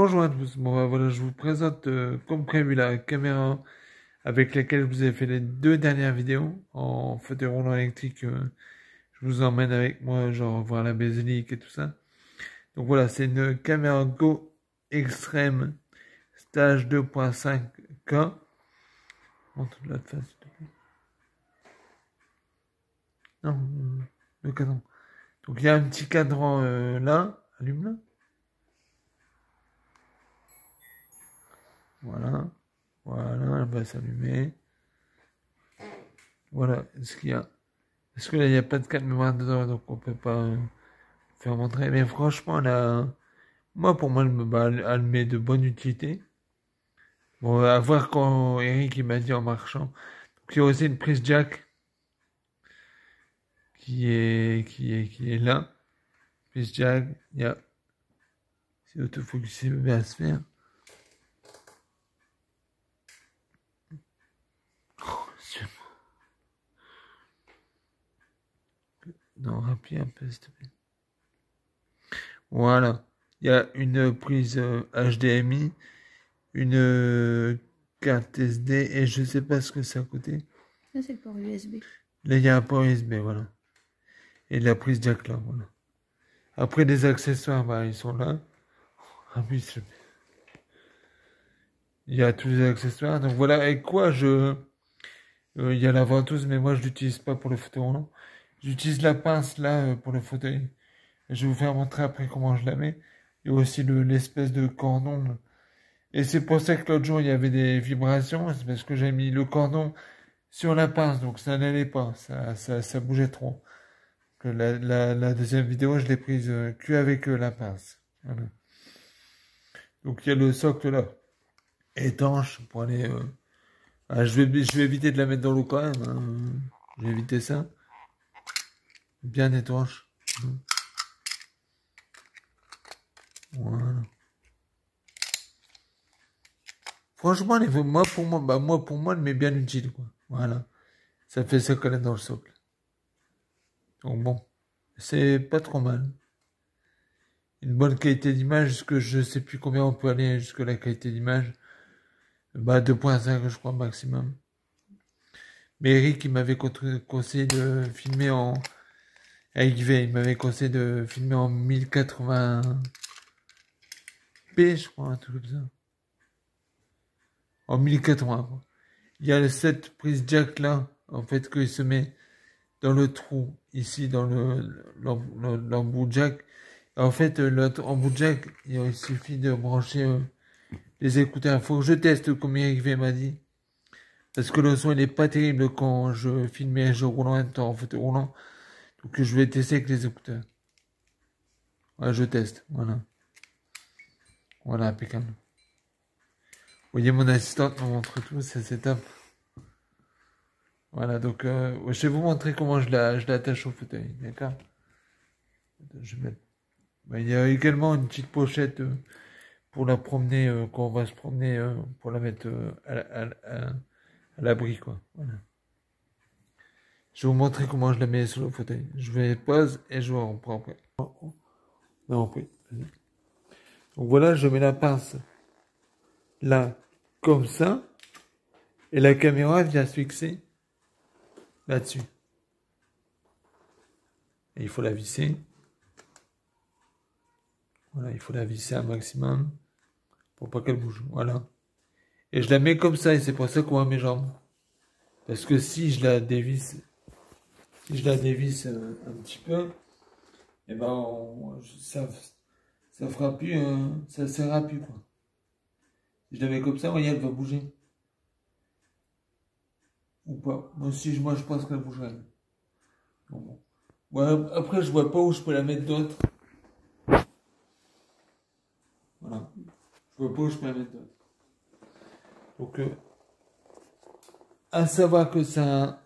Bonjour à tous, bon, voilà, je vous présente comme prévu la caméra avec laquelle je vous ai fait les deux dernières vidéos en fauteuil roulant électrique. Je vous emmène avec moi, genre voir la basilique et tout ça. Donc voilà, c'est une caméra Go Extreme Stage 2.5K. Montre de l'autre face, s'il te plaît. Non, le cadran. Donc il y a un petit cadran là, allume-le. Voilà, voilà, elle va s'allumer. Voilà ce qu'il y a. Parce que là, il n'y a pas de carte mémoire dedans, donc on peut pas faire montrer. Mais franchement, là, moi, pour moi, elle met de bonne utilité. Bon, à voir quand Eric, il m'a dit en marchant. Donc, il y a aussi une prise jack qui est là. Prise jack, il y a, c'est autofocusé, bien se faire. Oh, non, rappuie un peu, s'il te plaît. Voilà. Il y a une prise HDMI, une carte SD et je sais pas ce que c'est à côté. Là, c'est le port USB. Là, il y a un port USB, voilà. Et la prise jack là, voilà. Après, les accessoires, bah, ils sont là. Ah oui, il y a tous les accessoires. Donc voilà, avec quoi il y a la ventouse, mais moi, je l'utilise pas pour le fauteuil roulant. J'utilise la pince là pour le fauteuil. Je vais vous faire montrer après comment je la mets. Il y a aussi l'espèce de cordon là. Et c'est pour ça que l'autre jour, il y avait des vibrations. C'est parce que j'ai mis le cordon sur la pince, donc ça n'allait pas. Ça bougeait trop. La deuxième vidéo, je l'ai prise que avec la pince. Voilà. Donc il y a le socle là, étanche pour aller. Je vais éviter de la mettre dans l'eau quand même. Hein. Je vais éviter ça. Bien étanche. Voilà. Franchement, moi pour moi, elle m'est bien utile quoi. Voilà. Ça fait ça coller dans le socle. Donc bon, c'est pas trop mal. Une bonne qualité d'image, jusque je sais plus combien on peut aller jusque la qualité d'image. Bah 2.5 je crois maximum. Mais Eric il m'avait conseillé de filmer en Eric V, il m'avait conseillé de filmer en 1080p je crois, un truc comme ça. En 1080 quoi. Il y a cette prise jack là, en fait, qu'il se met dans le trou, ici dans l'embout jack. En fait, l'embout jack, il suffit de brancher les écouteurs. Il faut que je teste comme Eric V m'a dit. Parce que le son, il est pas terrible quand je filme et je roule en même temps en fauteuil roulant. Donc je vais tester avec les écouteurs. Ouais, je teste. Voilà. Voilà, impeccable. Vous voyez, mon assistante me montre tout, c'est top. Voilà, donc je vais vous montrer comment je l'attache au fauteuil, d'accord? Je vais mettre... il y a également une petite pochette pour la promener, quand on va se promener, pour la mettre à l'abri, quoi. Voilà. Je vais vous montrer comment je la mets sur le fauteuil. Je vais pause et je vous reprends après. Non, oui. Donc voilà, je mets la pince là, comme ça, et la caméra vient se fixer là-dessus. Et il faut la visser. Voilà, il faut la visser un maximum pour pas qu'elle bouge. Voilà. Et je la mets comme ça, et c'est pour ça qu'on voit mes jambes. Parce que si je la dévisse, un petit peu, et ben ça fera plus, ça sert plus quoi. Si je la mets comme ça, vous voyez, elle va bouger. Ou pas. Moi je pense qu'elle bougerait. Bon. Ouais, après je vois pas où je peux la mettre d'autre. Voilà. Je vois pas où je peux la mettre d'autre. Donc à savoir que c'est un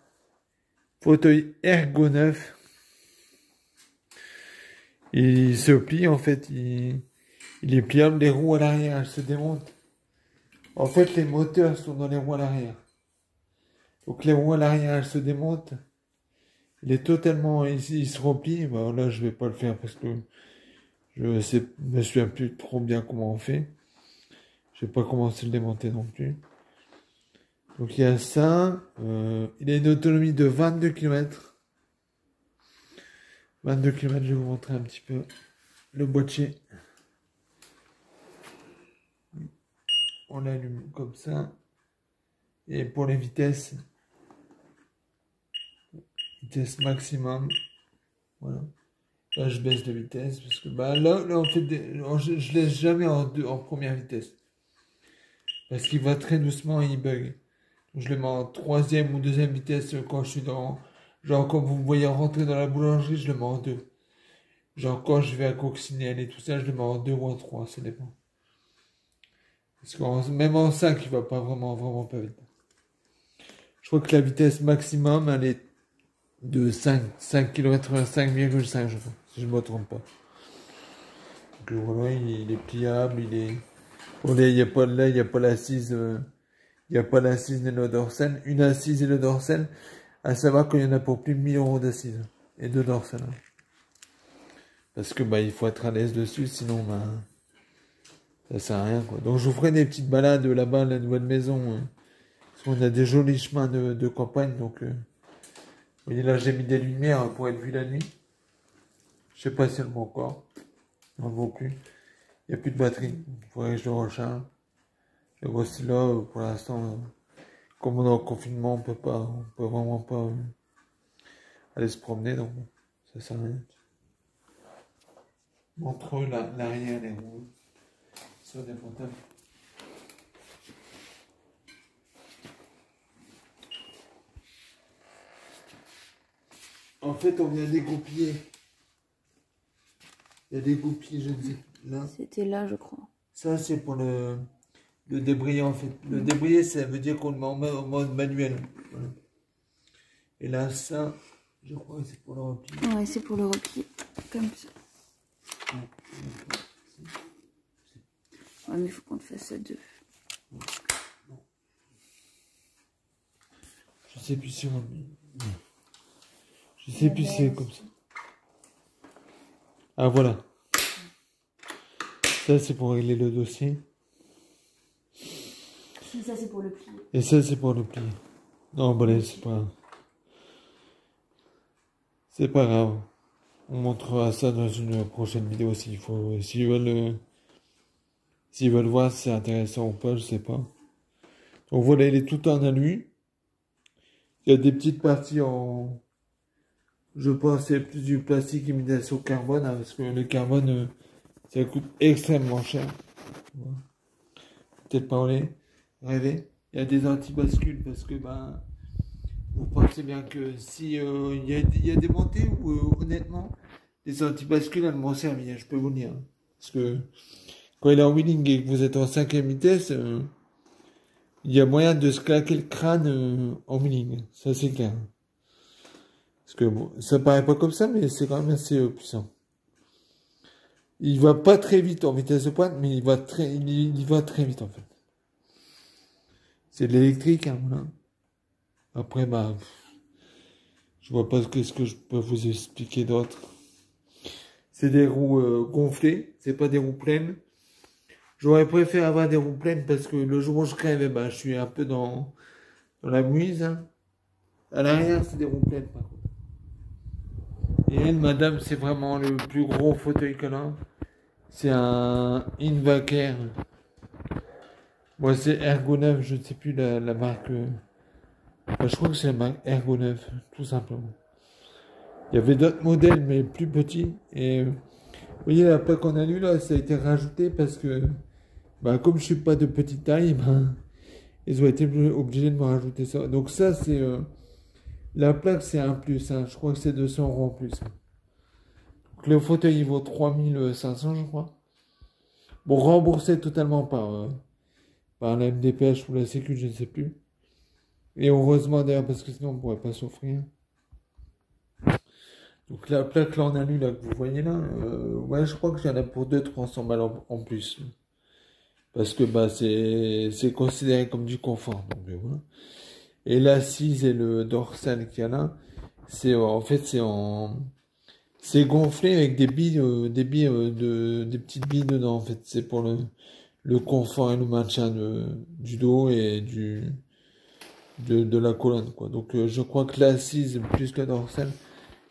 fauteuil Ergo 9. Il se plie en fait, il est pliable, les roues à l'arrière elles se démontent. En fait les moteurs sont dans les roues à l'arrière. Donc les roues à l'arrière elles se démontent. Il est totalement, il se replie. Bah, là je vais pas le faire parce que je me souviens plus trop bien comment on fait. Je vais pas commencer à le démonter non plus. Donc il y a ça. Il a une autonomie de 22 km. 22 km, je vais vous montrer un petit peu le boîtier. On l'allume comme ça. Et pour les vitesse maximum. Voilà. Là, je baisse de vitesse parce que là en fait, je laisse jamais en première vitesse. Parce qu'il va très doucement et il bug. Donc, je le mets en troisième ou deuxième vitesse quand je suis dans... Genre, quand vous me voyez rentrer dans la boulangerie, je le mets en 2. Genre, quand je vais à Coccinelle et tout ça, je le mets en 2 ou en 3, ça dépend. Parce que même en 5, il va pas vraiment pas vite. Je crois que la vitesse maximum, elle est de 5 km, 5,5 je crois, si je ne me trompe pas. Donc voilà, il est pliable, il est... Bon, là, il n'y a pas l'assise... Il n'y a pas l'assise ni le dorsal. Une assise et le dorsal, à savoir qu'il y en a pour plus de 1000 € d'assise et de dorsal. Parce que il faut être à l'aise dessus, sinon ça sert à rien quoi. Donc je vous ferai des petites balades là-bas, la nouvelle maison. Parce qu'on a des jolis chemins de campagne. Donc vous voyez là j'ai mis des lumières pour être vu la nuit. Je sais pas si elle vaut encore. On ne vaut plus. Il n'y a plus de batterie. Il faudrait que je le recharge. Et voici là, pour l'instant, comme on est en confinement, on peut vraiment pas aller se promener, donc ça sert à rien. Entre l'arrière et les roues, c'est démontable. En fait, on vient dégoupiller. Il y a dégoupillé, je dis, là. C'était là, je crois. Ça, c'est pour le débrayer, en fait. Le débrayer, ça veut dire qu'on le met en mode manuel. Voilà. Et là, ça, je crois que c'est pour le repli. Ouais, c'est pour le repli, comme ça. Ouais, mais il faut qu'on le fasse à 2. Je sais plus si on... Je sais plus si c'est comme ça. Ah, voilà. Ça, c'est pour régler le dossier. Si, ça, c'est pour le plier. Et ça, c'est pour le plier. Non, bon, c'est pas grave. On montrera ça dans une prochaine vidéo s'il faut. S'ils veulent voir si c'est intéressant ou pas, je sais pas. Donc voilà, il est tout en alu. Il y a des petites parties en... Je pense que c'est plus du plastique imitation carbone, hein, parce que le carbone, ça coûte extrêmement cher. Voilà. Peut-être pas rêver. Il y a des anti-bascules, parce que vous pensez bien que si il y a des montées où honnêtement, les anti-bascules, elles m'ont servi, hein, je peux vous le dire. Parce que quand il est en wheeling et que vous êtes en 5e vitesse, il y a moyen de se claquer le crâne en wheeling. Ça, c'est clair. Parce que bon, ça paraît pas comme ça, mais c'est quand même assez puissant. Il va pas très vite en vitesse de pointe, mais il va très vite en fait. C'est de l'électrique, hein, voilà. Après, je vois pas ce que je peux vous expliquer d'autre. C'est des roues gonflées, c'est pas des roues pleines. J'aurais préféré avoir des roues pleines parce que le jour où je crève, je suis un peu dans la mouise. Hein. À l'arrière, c'est des roues pleines par contre. Et elle, madame, c'est vraiment le plus gros fauteuil qu'elle a. C'est un Invacare. Moi, c'est Ergo 9, je ne sais plus la marque. Je crois que c'est la marque Ergo 9, tout simplement. Il y avait d'autres modèles, mais plus petits. Et vous voyez, la plaque qu'on a lu là, ça a été rajouté parce que, comme je suis pas de petite taille, ils ont été obligés de me rajouter ça. Donc ça, c'est... la plaque, c'est un plus. Hein. Je crois que c'est 200 € en plus. Donc le fauteuil, il vaut 3500, je crois. Bon, remboursé totalement par la MDPH ou la Sécu, je ne sais plus. Et heureusement d'ailleurs, parce que sinon on ne pourrait pas s'offrir. Donc la plaque là en alu là que vous voyez là, ouais, je crois que j'en ai pour 200-300 balles en plus. Parce que c'est considéré comme du confort. Donc, voilà. Et l'assise et le dorsal qu'il y a là, c'est en fait c'est gonflé avec des billes, des petites billes dedans en fait. C'est pour le confort et le maintien du dos et de la colonne, quoi. Donc, je crois que l'assise plus le dorsal,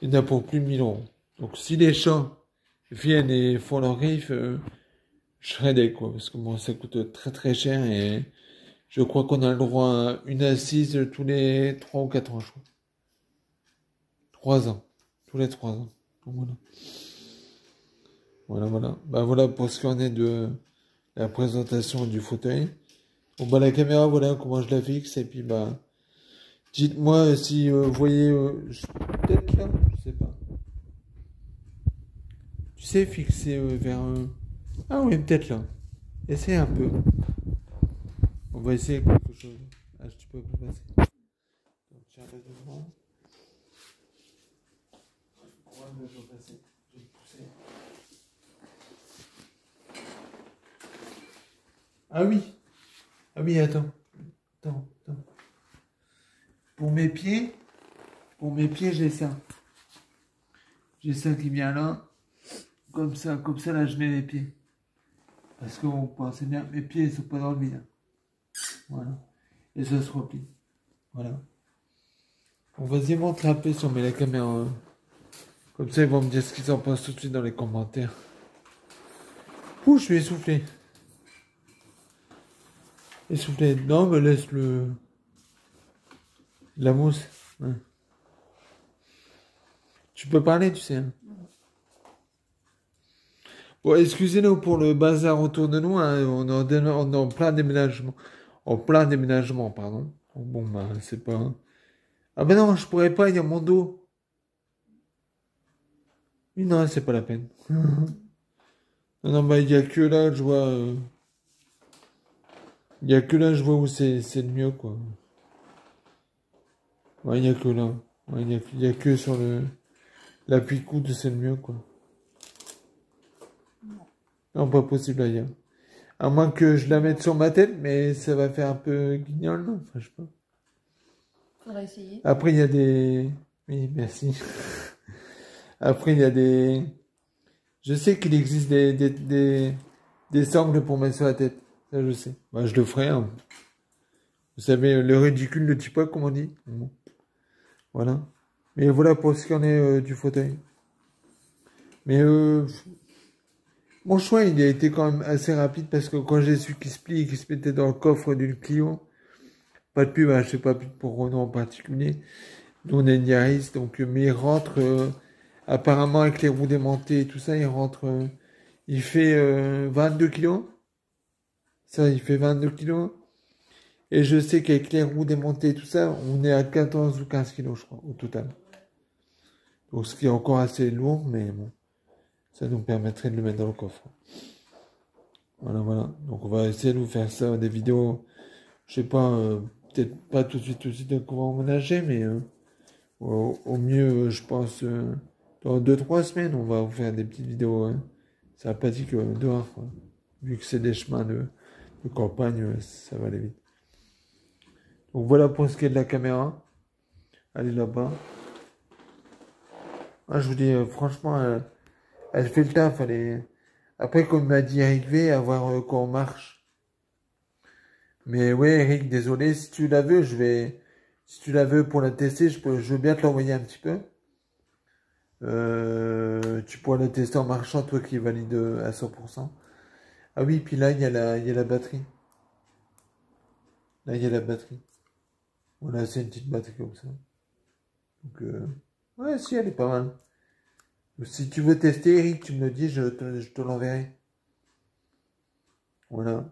il y en a pour plus de 1 000 €. Donc, si les chats viennent et font leur griffe, je serais des, quoi. Parce que bon, ça coûte très très cher et je crois qu'on a le droit à une assise tous les 3 ou 4 ans, je crois. 3 ans. Tous les 3 ans. Donc, voilà. Voilà, voilà. Bah, voilà pour ce qu'on est de la présentation du fauteuil. Bon, bah, la caméra, voilà comment je la fixe. Et puis, bah, dites-moi si vous voyez, peut-être là, je sais pas. Tu sais, fixer vers... Ah oui, peut-être là. Essaye un peu. On va essayer quelque chose. Ah, tu peux pas passer. Donc, tiens, là devant. Ouais, mais je vais passer. Je vais pousser. Ah oui. Ah oui, attends. Attends. Pour mes pieds, j'ai ça. J'ai ça qui vient là. Comme ça, là, je mets les pieds. Parce que vous pensez bien, mes pieds, ils sont pas dans le vide. Voilà. Et ça se replie. Voilà. On va y montre un peu si on met la caméra. Comme ça, ils vont me dire ce qu'ils en pensent tout de suite dans les commentaires. Ouh, je suis essoufflé. Essoufflé. Non, mais laisse la mousse. Ouais. Tu peux parler, tu sais. Hein. Bon, excusez-nous pour le bazar autour de nous. Hein. On est en plein déménagement. En plein déménagement, pardon. Bon, bah, c'est pas... Ah ben non, je pourrais pas, il y a mon dos. Oui, non, c'est pas la peine. Non, non, bah, il y a que là, je vois... Il y a que là, je vois où c'est le mieux, quoi. Ouais, il y a que là. Ouais, il y a que sur l'appui coude, c'est le mieux, quoi. Non, pas possible ailleurs. À moins que je la mette sur ma tête, mais ça va faire un peu guignol, non? Enfin, je sais pas. Faudra essayer. Après, il y a des... Oui, merci. Après, il y a des... Je sais qu'il existe des sangles pour mettre sur la tête. Ça, je sais. Bah, je le ferai, hein. Vous savez, le ridicule ne tue pas, comme on dit. Bon. Voilà. Mais voilà pour ce qu'on est du fauteuil. Mais mon choix, il a été quand même assez rapide parce que quand j'ai su qu'il se plie et qu'il se mettait dans le coffre d'une Clio, pas de pub, hein, je sais pas pour Renault en particulier. Nous, on est une Yaris, donc, mais il rentre, apparemment, avec les roues démontées et tout ça, il rentre, il fait 22 kilos. Ça, il fait 22 kilos. Et je sais qu'avec les roues démontées et tout ça, on est à 14 ou 15 kilos, je crois, au total. Donc, ce qui est encore assez lourd, mais bon, ça nous permettrait de le mettre dans le coffre. Voilà, voilà. Donc, on va essayer de vous faire ça, des vidéos, je sais pas, peut-être pas tout de suite qu'on va emménager, mais au mieux, je pense, dans 2-3 semaines, on va vous faire des petites vidéos sympathiques dehors, quoi. Vu que c'est des chemins de campagne, ça va aller vite. Donc, voilà pour ce qui est de la caméra. Elle est là-bas. Ah, je vous dis, franchement, elle fait le taf. Elle est... Après, comme m'a dit Eric V, à voir quand on marche. Mais ouais, Eric, désolé. Si tu la veux, si tu la veux pour la tester, je veux bien te l'envoyer un petit peu. Tu pourras la tester en marchant, toi qui valide à 100%. Ah oui, puis là, il y a la batterie. Là, il y a la batterie. Voilà, c'est une petite batterie comme ça. Donc, ouais, si, elle est pas mal. Si tu veux tester, Eric, tu me le dis, je te l'enverrai. Voilà.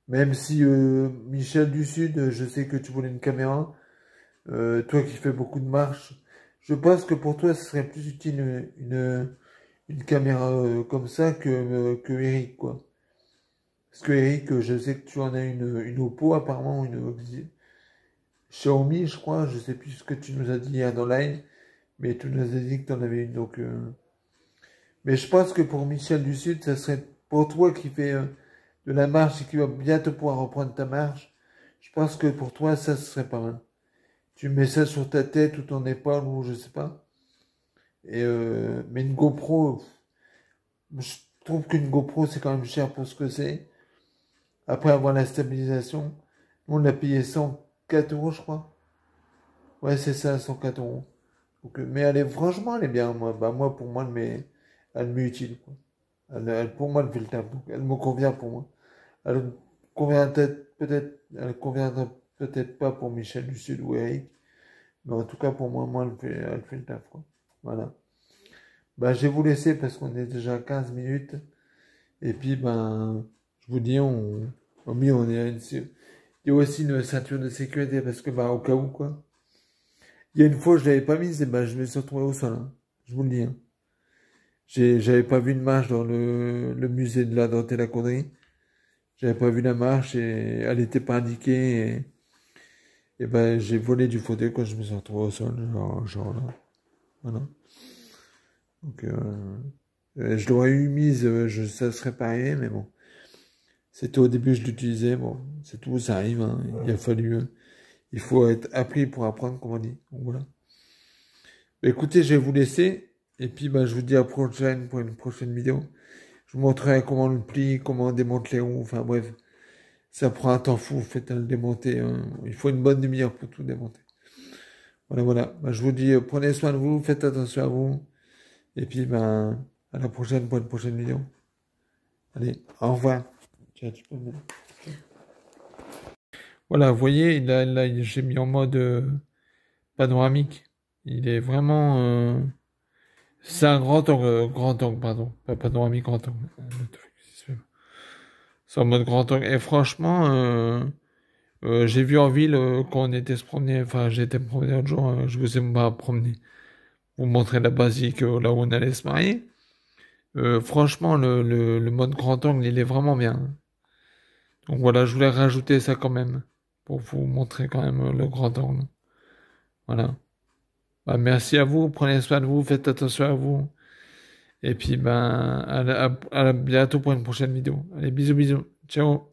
Même si Michel du Sud, je sais que tu voulais une caméra. Toi qui fais beaucoup de marches, je pense que pour toi, ce serait plus utile une caméra comme ça que Eric, quoi. Parce que Eric, je sais que tu en as une Oppo, apparemment, une Xiaomi, je crois. Je sais plus ce que tu nous as dit hier dans live. Mais tu nous as dit que tu en avais une, donc... Mais je pense que pour Michel du Sud, ça serait pour toi qui fais de la marche et qui va bientôt pouvoir reprendre ta marche. Je pense que pour toi, ça, ce serait pas mal. Tu mets ça sur ta tête ou ton épaule ou je sais pas. Et, mais une GoPro, trouve qu'une GoPro, c'est quand même cher pour ce que c'est. Après avoir la stabilisation, nous, on a payé 104 euros, je crois. Ouais, c'est ça, 104 euros. Donc, mais franchement, elle est bien. Moi, pour moi, elle m'est utile, quoi. Pour moi, elle fait le taf. Donc, elle me convient pour moi. Elle convient elle conviendra peut-être pas pour Michel du Sud ou Eric. Mais en tout cas, pour moi, elle fait le taf, quoi. Voilà. Bah, je vais vous laisser parce qu'on est déjà à 15 minutes. Et puis, ben, je vous dis, on est à il y a aussi une ceinture de sécurité parce que, bah, au cas où, quoi. Il y a une fois, je l'avais pas mise et ben, je me suis retrouvé au sol, hein. Je vous le dis, hein. J'avais pas vu une marche dans le musée de la dent et la connerie. J'avais pas vu la marche et elle était pas indiquée et ben, j'ai volé du fauteuil quand je me suis retrouvé au sol, genre là. Voilà. Donc, je l'aurais eu mise, ça serait pas arrivé, mais bon. C'était au début, je l'utilisais, bon, c'est tout, ça arrive, hein. Il faut être appris pour apprendre, comme on dit. Donc, voilà. Bah, écoutez, je vais vous laisser, et puis, bah, je vous dis à la prochaine pour une prochaine vidéo. Je vous montrerai comment on le plie, comment on démonte les roues, enfin, bref. Ça prend un temps fou, faites à le démonter, hein. Il faut une bonne demi-heure pour tout démonter. Voilà. Bah, je vous dis, prenez soin de vous, faites attention à vous, et puis, ben, à la prochaine pour une prochaine vidéo. Allez, au revoir. Tiens, tu peux me... Voilà, vous voyez, là, j'ai mis en mode panoramique. Il est vraiment... c'est un grand angle, pardon. Pas panoramique, grand angle. C'est en mode grand angle. Et franchement, j'ai vu en ville quand on était se promener, enfin j'ai été me promener l'autre jour, je vous ai pas promener. Vous montrer la basique là où on allait se marier. Franchement, le mode grand angle, il est vraiment bien. Donc voilà, je voulais rajouter ça quand même, pour vous montrer quand même le grand angle. Voilà. Bah, merci à vous, prenez soin de vous, faites attention à vous. Et puis, ben, à bientôt pour une prochaine vidéo. Allez, bisous, bisous. Ciao.